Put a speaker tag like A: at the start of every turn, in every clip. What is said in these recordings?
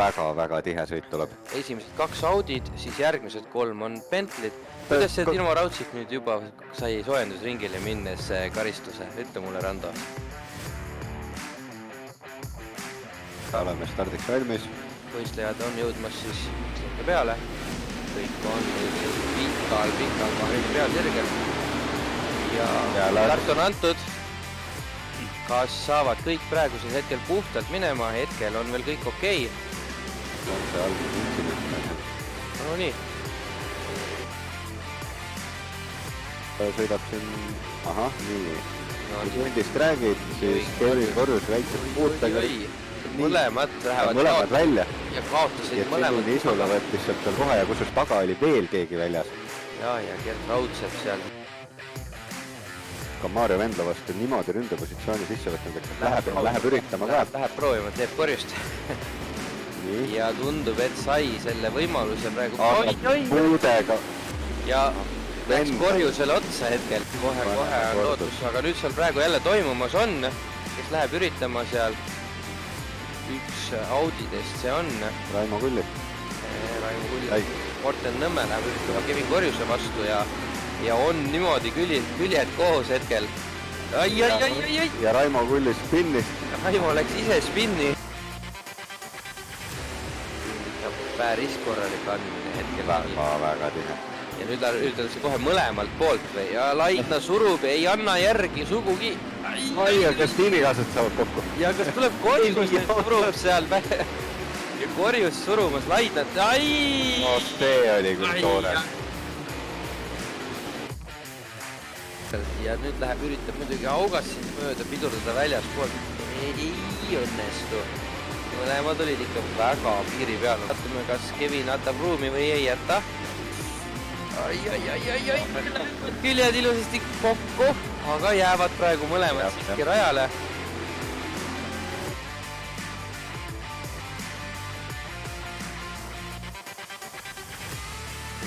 A: väga-väga tihe sõit tuleb.
B: Esimesed 2 Audid, siis järgmised 3 on Bentley'd. Kuidas see Timo Raudsik nüüd juba sai soojendusringile minnes karistuse? Ütle mulle, Rando.
A: Oleme stardiks valmis.
B: Võistlejad on jõudmas siis peale. Kõik on pikal peal sirgel. Ja start on antud. Kas saavad kõik praegusel hetkel puhtalt minema? Hetkel on veel kõik okei.
A: On see algus üldse.
B: No nii.
A: Sõidab siin, nii. Kui sundist räägid, siis Kevin korjus väiksed puutega.
B: Mõlemad lähevad
A: välja.
B: Ja kaotasid
A: mõlemad. Ja Isula võttis sealt veel kohe ja kusjuures taga oli veel keegi väljas.
B: Ja Gert Raudsepp seal.
A: Ka Maarja Vendla vastu niimoodi ründepositsiooni sisse võtnud, et läheb üritama ka.
B: Läheb proovima, teeb korjust. Ja tundub, et sai selle võimaluse praegu.
A: Puudega.
B: Ja läks korjusele otsa hetkel. Kohe on lootus, aga nüüd seal praegu jälle toimumas on, kes läheb üritama seal. Üks Audidest see on.
A: Raimo Kulli.
B: Morten Nõmme läheb üritama Kevin Korjuse vastu ja on niimoodi küljed koos hetkel.
A: Ja Raimo Kulli spinnis.
B: Raimo läks ise spinni. Päris korralik andmine hetkel.
A: Väga tihe.
B: Ja nüüd üldelse kohe mõlemalt poolt ja Laidna surub, ei anna järgi sugugi.
A: Ja kas tiimikaasad saavad kokku?
B: Ja kas tuleb Korjus nüüd surub seal ja Korjus surumas Laidnat.
A: No see oli küll toore.
B: Ja nüüd üritab muidugi Augassin mööda pidurdada väljas poolt. Ei õnnestu. Mõlemad olid ikka väga piiri peal. Vaatame, kas Kevin jätab ruumi või ei jäta. Küljed ilusasti kokku, aga jäävad praegu mõlemad siiski rajale.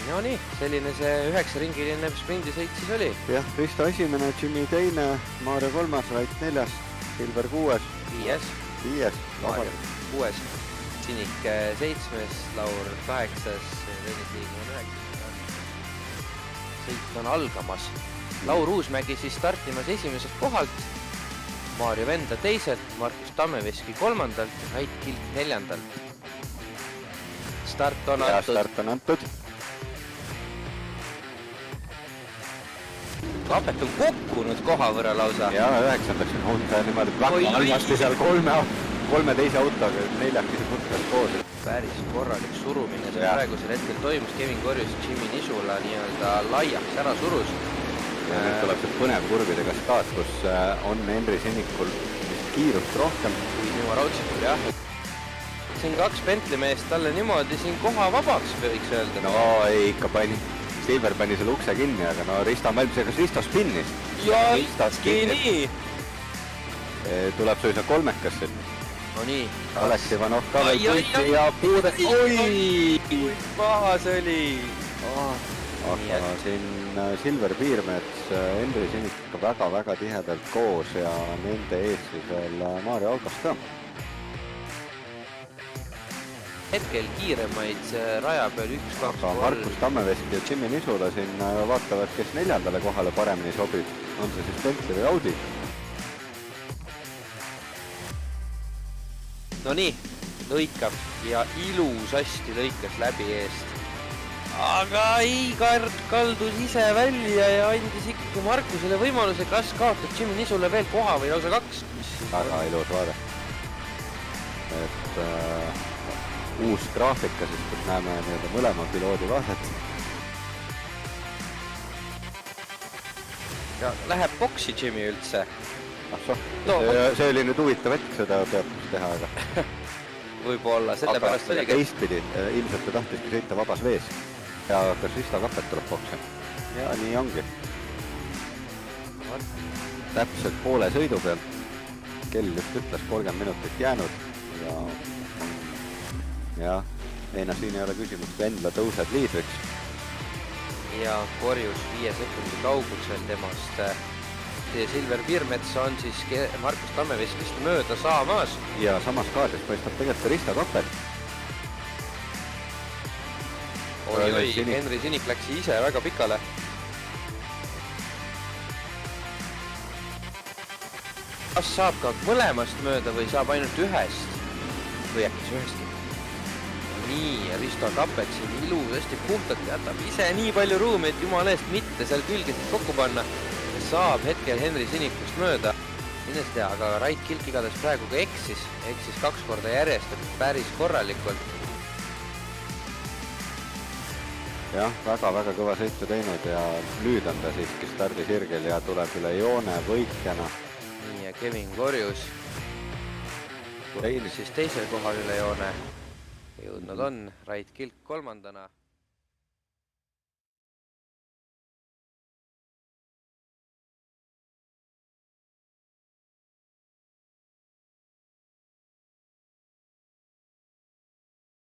B: No nii, selline see 9-ringiline sprindisõit siis oli.
A: Jah, Risto esimene, Jimmy teine, Maarja 3, Rait 4, Silver 6. 5.
B: Maarja 6. Sinik 7, Laur 8, Tõnis Liigmann 9. Sõit on algamas. Laur Uusmägi siis startimas esimesest kohalt, Maarja Vendla teiselt, Markus Tammeveski 3. ja Rait Kilk 4. Start on antud. Kapet on kukkunud koha võrra lausa.
A: Ja 9. on niimoodi plakki seal 3 teise autoga, 4 putkast koos.
B: Päris korralik surumine see praegusel hetkel toimus. Kevin Korjus ja Jimmy Nisula nii-öelda laiaks ära surus.
A: Ja nüüd tuleb see põnev kurvide kaskaad, kus on Henri Sinikul kiirust rohkem.
B: Kui Timo Raudsikul, jah. Siin 2 Bentley meest talle niimoodi siin koha vabaks võiks öelda.
A: No ei, ikka pani. Silver pani selle ukse kinni, aga no Risto on valmis, kas Risto spinnis?
B: Ja ikki nii!
A: Tuleb suisa 3-kasse.
B: No nii.
A: Alex Ivanov ka veel pulti ja puude.
B: Kui paha see oli!
A: Aga siin Silver Piirmets, Henri Sinik väga-väga tihedalt koos ja nende ees siis veel Maarja Augas ka.
B: Hetkel kiiremaid raja peal 1-2-3.
A: Aga Markus Tammeveski ja Jimmy Nisula siin vaatavad, kes 4. kohale paremini sobib. On see siis Bentley või Audi?
B: No nii, lõikab ja ilusasti lõikas läbi eest. Aga ei, kaldus ise välja ja andis ikkagi Markusele võimaluse, kas kaotab Jimmy Nisula veel koha või lausa 2.
A: Väga ilus vaade. Et uus graafika, sest kus näeme mõlema piloodi vaadet.
B: Ja läheb boksi Jimmy üldse.
A: See oli nüüd huvitav hetk seda peatus teha, aga
B: võib-olla, sellepärast oli
A: teistpidi, ilmselt ta tahtiski sõita vabas vees ja kas Risto Kapet tuleb boksi. Ja nii ongi. Täpselt poole sõidu peal. Kell just ütles 30 minutit jäänud ja Eina siin ei ole küsimust, Vendla tõuseb liidriks.
B: Ja Korjus 5 sekundi kaugusel temast. Silver Piirmets on siis Markus Tammeveskist mööda saamas.
A: Ja samas kaadris paistab tegelikult Risto Kapet.
B: oi, Henri Sinik läks ise väga pikale. Kas saab ka mõlemast mööda või saab ainult ühest? Või äkki ühestki? Nii, Risto Kappek siin ilusasti puhtalt jätab ise nii palju ruumi, et jumala eest mitte seal külgesid kokku panna. Saab hetkel Henri Sinikust mööda. Minnes tea, aga Rait Kilk igatahes praegu ka eksis 2 korda järjest, et päris korralikult.
A: Jah, väga-väga kõva sõitu teinud ja nüüd on ta siiski stardisirgel ja tuleb üle joone võitjana.
B: Nii, ja Kevin Korjus tuleb siis teisel kohal üle joone. Jõudnud on Rait Kilk 3.